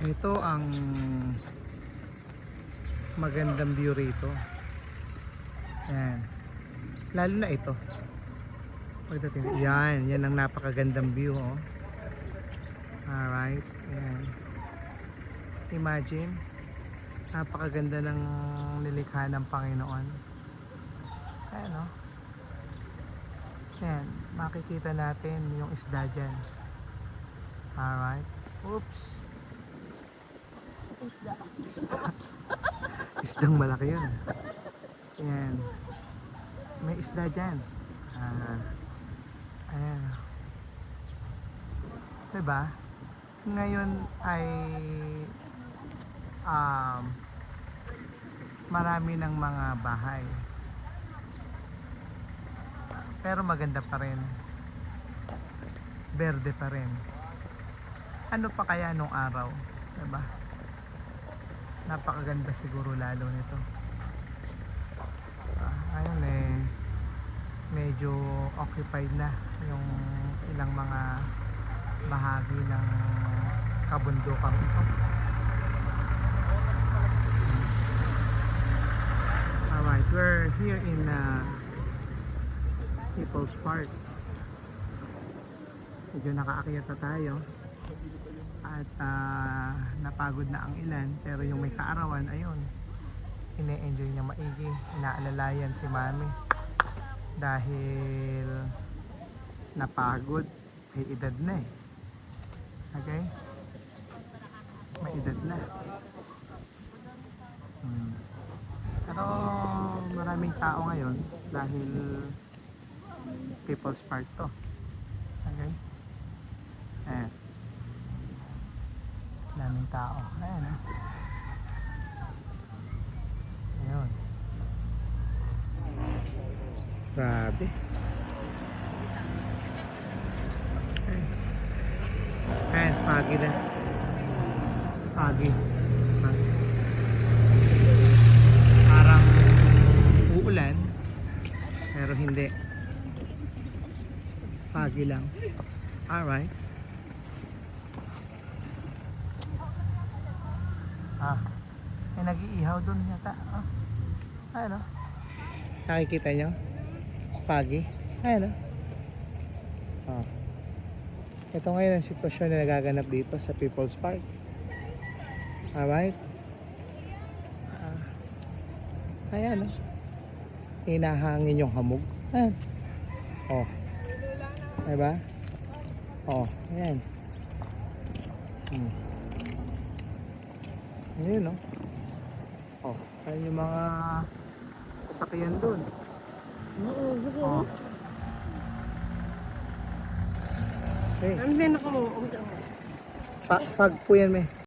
Ito ang magandang view rito. Ayan. Lalo na ito. Pagdating, yan ang napakagandang view, oh. Alright. Ayan. Imagine, napakaganda ng nilikha ng Panginoon. Ayan, oh. Ayan, makikita natin yung isda dyan. Alright. Oops. Isdang malaki yun. Ayan. May isda dyan. Ayan. Diba? Ngayon ay marami ng mga bahay. Pero maganda pa rin. Berde pa rin. Ano pa kaya nung araw? Diba? Napakaganda siguro lalo nito. Ayun eh, medyo occupied na yung ilang mga bahagi ng kabundukan ito. Alright, we're here in People's Park. Medyo nakaakyat na tayo at napagod na ang ilan, pero yung may kaarawan, ayun, ine-enjoy niya maigi. Inaalalayan si mami dahil napagod, may edad na eh. Okay, may edad na. Pero maraming tao ngayon dahil People's Park to. Okay, ayan, daming tao. Ayan, eh. Ayun. Grabe. Ayan, pagi na. Pagi. Parang uulan, pero hindi. Pagi lang. Alright. May nag-iihaw doon yata. Ayan, oh. Nakikita nyo? Pagi. Ayan, oh. Ito ngayon ang sitwasyon na nagaganap dito sa People's Park. Alright. Ayan, oh. Hinahangin yung hamog. Ayan. Oh. Diba? Oh, ayan. Ayan, oh. Oh, ayan yung mga sasakyan dun. Oh. Okay. Pag po yan, may.